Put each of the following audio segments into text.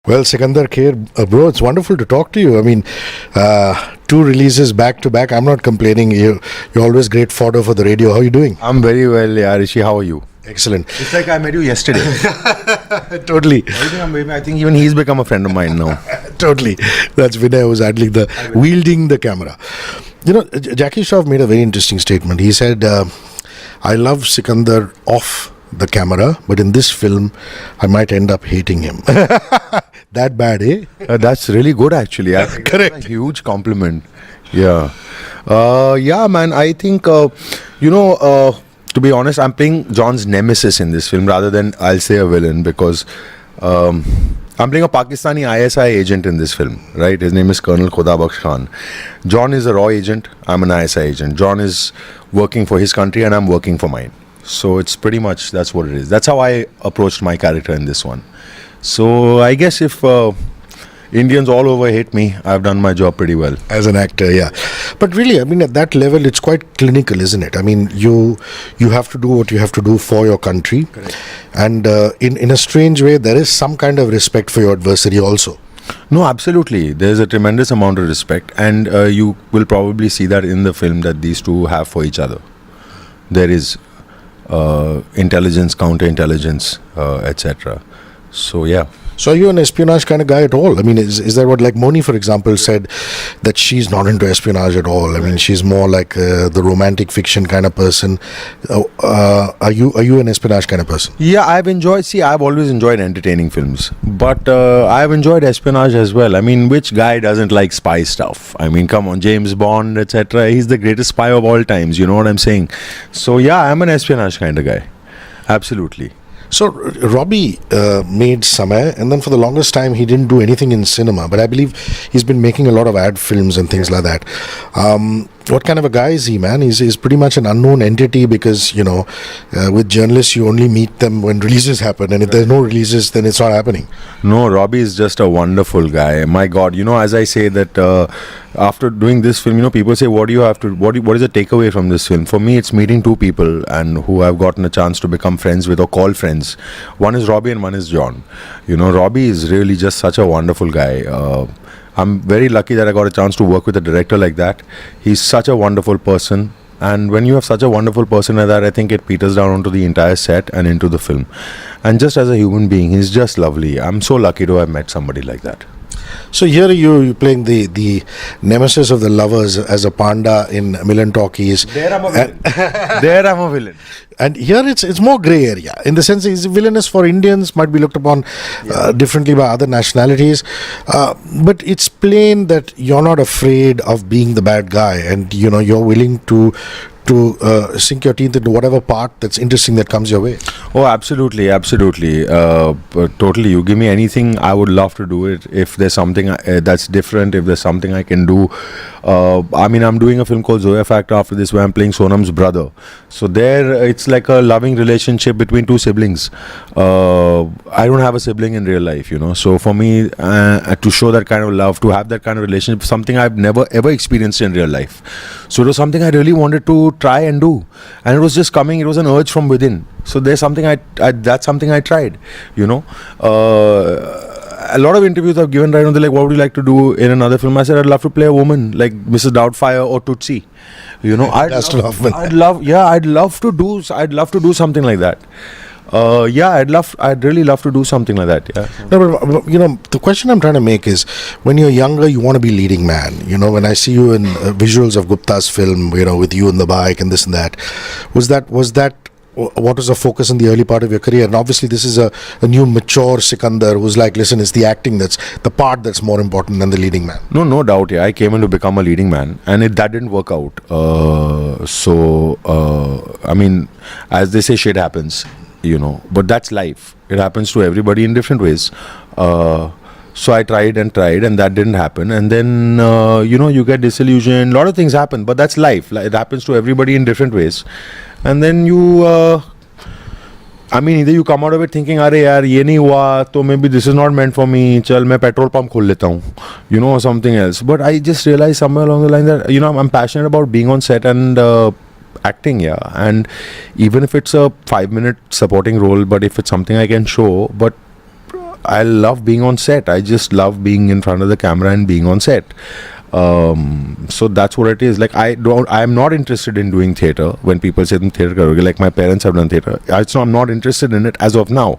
Well, Sikandar, Kher, bro, it's wonderful to talk to you. I mean, two releases back to back. I'm not complaining. You're always great fodder for the radio. How are you doing? I'm very well, yeah, Hrishi. How are you? Excellent. It's like I met you yesterday. Totally. I think even he's become a friend of mine now. Totally. That's Vinay who's wielding the camera. You know, Jackie Shroff made a very interesting statement. He said, I love Sikandar off the camera, but in this film, I might end up hating him. That bad, eh? That's really good, actually. Correct. That's a huge compliment. Yeah. Yeah, man. I think, to be honest, I'm playing John's nemesis in this film rather than, I'll say, a villain, because I'm playing a Pakistani ISI agent in this film, right? His name is Colonel Khudabakhsh Khan. John is a raw agent. I'm an ISI agent. John is working for his country and I'm working for mine. So it's pretty much, that's what it is. That's how I approached my character in this one. So I guess if Indians all over hate me, I've done my job pretty well. As an actor, yeah. But really, I mean, at that level, it's quite clinical, isn't it? I mean, you have to do what you have to do for your country. Correct. And in a strange way, there is some kind of respect for your adversary also. No, absolutely. There's a tremendous amount of respect. And you will probably see that in the film that these two have for each other. There is intelligence, counterintelligence, etc. So, yeah. So are you an espionage kind of guy at all? I mean, is that what, like Moni, for example, said that she's not into espionage at all? I mean, she's more like the romantic fiction kind of person. Are you an espionage kind of person? Yeah, I've always enjoyed entertaining films. But I've enjoyed espionage as well. I mean, which guy doesn't like spy stuff? I mean, come on, James Bond, etc. He's the greatest spy of all times, you know what I'm saying? So, yeah, I'm an espionage kind of guy. Absolutely. So Robbie made Samay, and then for the longest time he didn't do anything in cinema, but I believe he's been making a lot of ad films and things like that. What kind of a guy is he, man? He's pretty much an unknown entity because, you know, with journalists you only meet them when releases happen, and if there's no releases, then it's not happening. No, Robbie is just a wonderful guy. My God, you know, as I say that after doing this film, you know, people say, what is the takeaway from this film? For me, it's meeting two people and who I've gotten a chance to become friends with or call friends. One is Robbie and one is John. You know, Robbie is really just such a wonderful guy. I'm very lucky that I got a chance to work with a director like that. He's such a wonderful person. And when you have such a wonderful person like that, I think it peters down onto the entire set and into the film. And just as a human being, he's just lovely. I'm so lucky to have met somebody like that. So here you're playing the nemesis of the lovers as a panda in Million Talkies. There I'm a villain. There I'm a villain. And here it's more grey area, in the sense he's villainous for Indians, might be looked upon differently by other nationalities. But it's plain that you're not afraid of being the bad guy, and you know you're willing to sink your teeth into whatever part that's interesting that comes your way. Oh, absolutely, absolutely. Totally. You give me anything, I would love to do it. If there's something that's different, if there's something I can do. I mean, I'm doing a film called Zoya Factor after this where I'm playing Sonam's brother. So there, it's like a loving relationship between two siblings. I don't have a sibling in real life, you know. So for me, to show that kind of love, to have that kind of relationship, something I've never ever experienced in real life. So it was something I really wanted to try and do, and it was just coming. It was an urge from within. So there's something that's something I tried, you know. A lot of interviews I've given, right now, they're like, what would you like to do in another film? I said, I'd love to play a woman like Mrs. Doubtfire or Tootsie, you know. I'd love to do something like that. I'd really love to do something like that. Yeah. No, but you know, the question I'm trying to make is, when you're younger, you want to be leading man. You know, when I see you in visuals of Gupta's film, you know, with you on the bike and this and that, was that what was the focus in the early part of your career? And obviously this is a new mature Sikandar who's like, listen, it's the acting that's the part that's more important than the leading man. No doubt. Yeah, I came in to become a leading man, and that didn't work out. I mean, as they say, shit happens, you know, but that's life. It happens to everybody in different ways. So I tried, and that didn't happen. And then, you know, you get disillusioned. A lot of things happen, but that's life. It happens to everybody in different ways. And then you, I mean, either you come out of it thinking, "Arey yaar, ye nahi hua, so maybe this is not meant for me. Chal, main petrol pump khol leta hu," you know, or something else. But I just realized somewhere along the line that, you know, I'm passionate about being on set and acting, yeah. And even if it's a 5-minute supporting role, but if it's something I can show, but I love being on set. I just love being in front of the camera and being on set. So that's what it is. Like I'm not interested in doing theatre. When people say theatre karoge, like my parents have done theatre, I'm not interested in it as of now.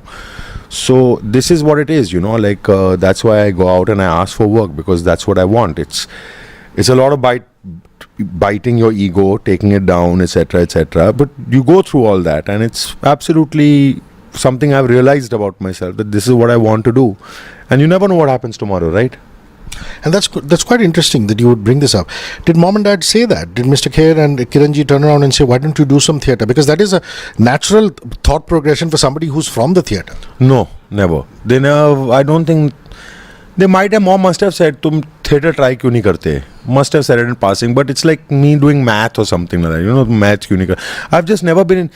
So this is what it is, you know. Like that's why I go out and I ask for work, because that's what I want. It's a lot of biting your ego, taking it down, etc., etc. But you go through all that, and it's absolutely something I've realized about myself, that this is what I want to do, and you never know what happens tomorrow, right? And that's quite interesting that you would bring this up. Did mom and dad say that? Did Mr. Kher and Kirron turn around and say, why don't you do some theatre? Because that is a natural thought progression for somebody who's from the theatre. No, never. They never. I don't think. They might have. Mom must have said, "Tum theatre try क्यों नहीं करते?" Must have said it in passing, but it's like me doing math or something like that. You know, math क्यों नहीं कर? I've just never been in.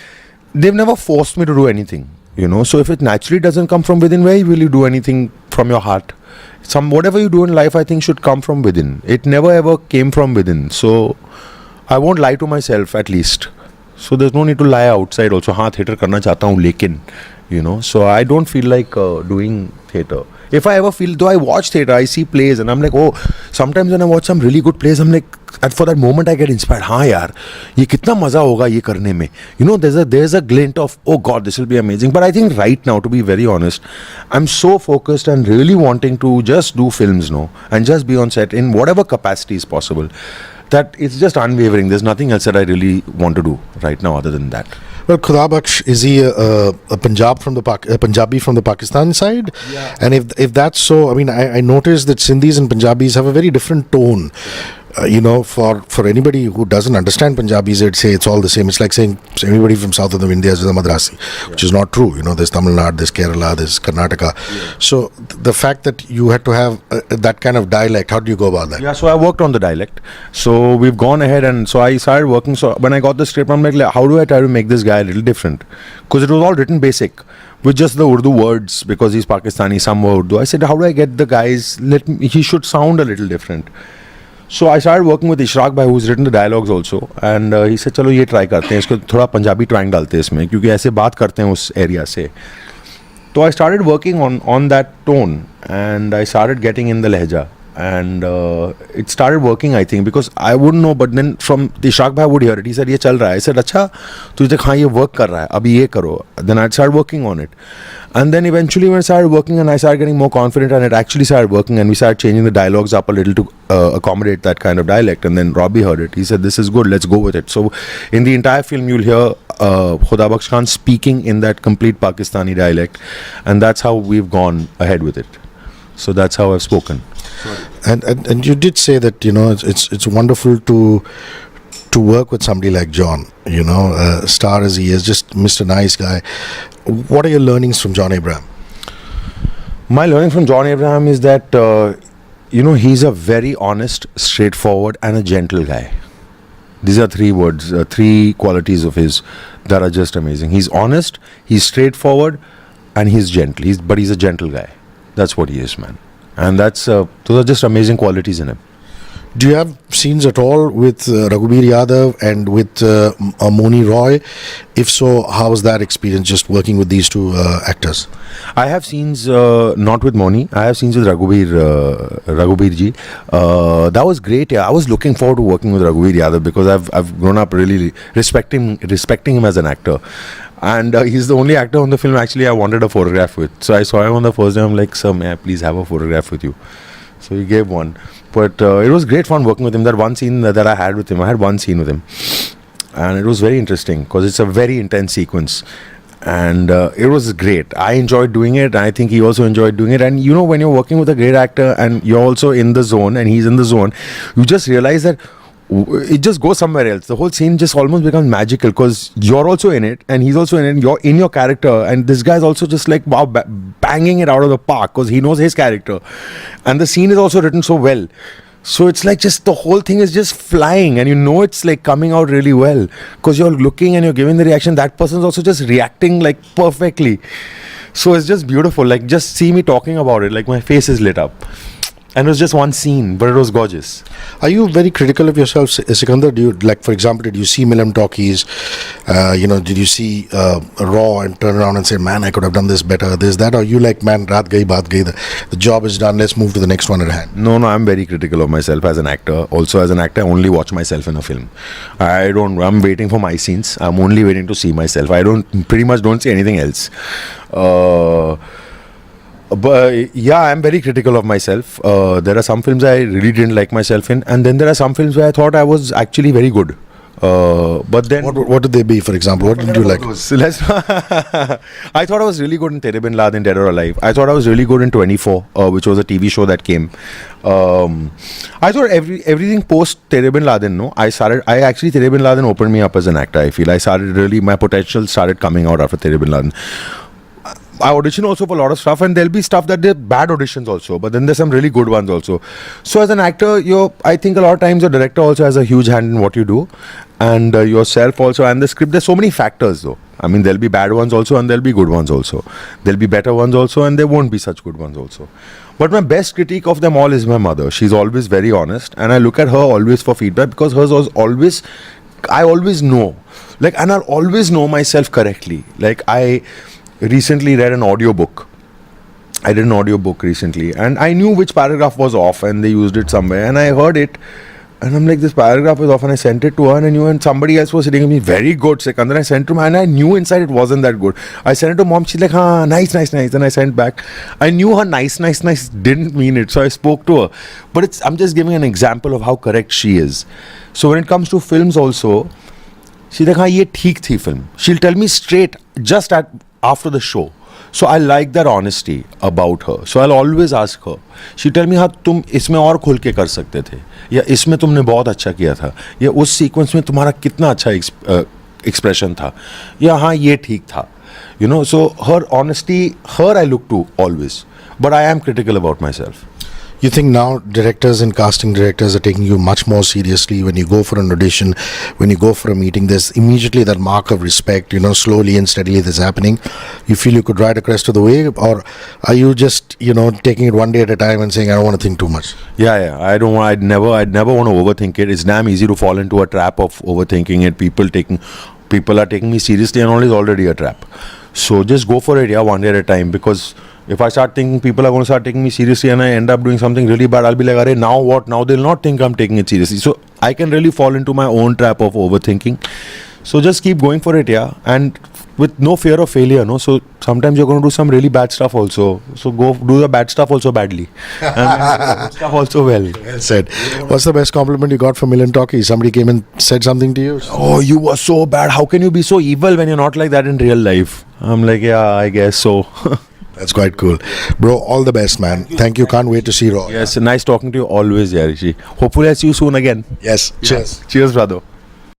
They've never forced me to do anything. You know, so if it naturally doesn't come from within, why will you do anything from your heart? Whatever you do in life, I think should come from within. It never ever came from within. So I won't lie to myself, at least. So there's no need to lie outside also. हाँ theatre करना चाहता हूँ लेकिन, you know. So I don't feel like doing theatre. If I ever feel, though I watch theatre, I see plays and I'm like, oh, sometimes when I watch some really good plays, I'm like, and for that moment I get inspired. हाँ यार, ये कितना मजा होगा ये करने में. You know, there's a glint of, oh God, this will be amazing. But I think right now, to be very honest, I'm so focused and really wanting to just do films, no, and just be on set in whatever capacity is possible, that it's just unwavering. There's nothing else that I really want to do right now other than that. Well, Khuda Baksh, is he a Punjabi from the Pakistan side? Yeah. And if that's so, I mean, I noticed that Sindhis and Punjabis have a very different tone. You know, for anybody who doesn't understand Punjabis, they'd say it's all the same. It's like saying anybody from south of India is a Madrasi, which is not true. You know, there's Tamil Nadu, there's Kerala, there's Karnataka. Yeah. So the fact that you had to have that kind of dialect, how do you go about that? Yeah, so I worked on the dialect. So we've gone ahead, and so I started working. So when I got the script, I'm like, how do I try to make this guy a little different? Because it was all written basic with just the Urdu words, because he's Pakistani, some were Urdu. I said, how do I get the guys, he should sound a little different. So I started working with Ishraq bhai, who's written the dialogues also, and he said, चलो ये try करते हैं, इसको थोड़ा Punjabi twang डालते हैं इसमें, क्योंकि ऐसे बात करते हैं उस area से. So I started working on that tone, and I started getting in the lehja, and it started working, I think, because I wouldn't know, but then from the Ishraq bhai would hear it. He said, ये चल रहा है. I said, अच्छा, तो देख हाँ ये work कर रहा है, अभी ये करो. Then I started working on it. And then eventually when I started working and I started getting more confident, and it actually started working, and we started changing the dialogues up a little to accommodate that kind of dialect. And then Robbie heard it. He said, this is good, let's go with it. So in the entire film, you'll hear Khuda Baksh Khan speaking in that complete Pakistani dialect. And that's how we've gone ahead with it. So that's how I've spoken. And you did say that, you know, it's wonderful to work with somebody like John, you know, star as he is, just Mr. Nice Guy. What are your learnings from John Abraham? My learning from John Abraham is that, you know, he's a very honest, straightforward and a gentle guy. These are three words, three qualities of his that are just amazing. He's honest, he's straightforward, and he's gentle. But he's a gentle guy. That's what he is, man. And those are just amazing qualities in him. Do you have scenes at all with Raghubir Yadav and with Moni Roy? If so, how was that experience, just working with these two actors? I have scenes not with Moni. I have scenes with Raghubir ji. That was great. Yeah, I was looking forward to working with Raghubir Yadav, because I've grown up really respecting him as an actor. And he's the only actor on the film actually I wanted a photograph with. So I saw him on the first day. I'm like, sir, may I please have a photograph with you? So he gave one. But it was great fun working with him. That one scene that I had with him, I had one scene with him. And it was very interesting because it's a very intense sequence. And it was great. I enjoyed doing it. I think he also enjoyed doing it. And you know, when you're working with a great actor and you're also in the zone and he's in the zone, you just realize that it just goes somewhere else. The whole scene just almost becomes magical because you're also in it and he's also in it. You're in your character, and this guy's also just like, wow, banging it out of the park because he knows his character. And the scene is also written so well. So it's like just the whole thing is just flying, and you know it's like coming out really well because you're looking and you're giving the reaction. That person's also just reacting like perfectly. So it's just beautiful. Like, just see me talking about it, like my face is lit up. And it was just one scene, but it was gorgeous. Are you very critical of yourself, Sikandar? Do you, like, for example, did you see Milam talkies? Did you see Raw and turn around and say, man, I could have done this better, this, that? Or you like, man, raat gayi, baat gayi, the job is done, let's move to the next one at hand? No, I'm very critical of myself as an actor. Also, as an actor, I only watch myself in a film. I'm waiting for my scenes. I'm only waiting to see myself. I pretty much don't see anything else. But yeah, I'm very critical of myself. There are some films I really didn't like myself in, and then there are some films where I thought I was actually very good. But then, what did they be, for example? What did you like? I thought I was really good in Tere Bin Laden, Dead or Alive. I thought I was really good in 24, which was a TV show that came. I thought everything post Tere Bin Laden, actually Tere Bin Laden opened me up as an actor. I feel my potential started coming out after Tere Bin Laden. I audition also for a lot of stuff, and there'll be stuff that they're bad auditions also, but then there's some really good ones also. So as an actor, I think a lot of times your director also has a huge hand in what you do, and yourself also, and the script. There's so many factors though. I mean, there'll be bad ones also, and there'll be good ones also. There'll be better ones also, and there won't be such good ones also. But my best critique of them all is my mother. She's always very honest, and I look at her always for feedback, because hers was always, I always know, and I'll always know myself correctly. I recently read an audiobook. I did an audiobook recently, and I knew which paragraph was off, and they used it somewhere, and I heard it, and I'm like, this paragraph is off, and I sent it to her, and I knew, and somebody else was sitting with me, very good, Sikandar. I sent to her, and I knew inside it wasn't that good. I sent it to mom, she's like, nice, and I sent back. I knew her nice didn't mean it, so I spoke to her. But I'm just giving an example of how correct she is. So when it comes to films also, she's like, ye theek thi film. She'll tell me straight, just after the show. So I like that honesty about her. So I'll always ask her. She tell me, तुम इसमें और खुल के कर सकते थे, या इसमें तुमने बहुत अच्छा किया था, या उस सीक्वेंस में तुम्हारा कितना अच्छा एक्सप्रेशन था, या हाँ ये ठीक था. So her honesty, her I look to always. But I am critical about myself. You think now directors and casting directors are taking you much more seriously when you go for an audition, when you go for a meeting? There's immediately that mark of respect, slowly and steadily this happening. You feel you could ride a crest of the wave, or are you just, taking it one day at a time and saying, I don't want to think too much? Yeah. I'd never want to overthink it. It's damn easy to fall into a trap of overthinking it. People are taking me seriously, and all is already a trap. So just go for it, one day at a time, because if I start thinking people are going to start taking me seriously and I end up doing something really bad, I'll be like, Arey, now what? Now they'll not think I'm taking it seriously. So I can really fall into my own trap of overthinking. So just keep going for it, and with no fear of failure, So sometimes you're going to do some really bad stuff also. So go do the bad stuff also badly. And good stuff also well. Well said. What's the best compliment you got from Milan Talkie? Somebody came and said something to you? Oh, you were so bad. How can you be so evil when you're not like that in real life? I'm like, yeah, I guess so. That's quite cool. Bro, all the best, man. Thank you. Can't wait to see Raw. Yes, nice talking to you always, Hrishi. Hopefully I see you soon again. Yes. Cheers. Cheers, brother.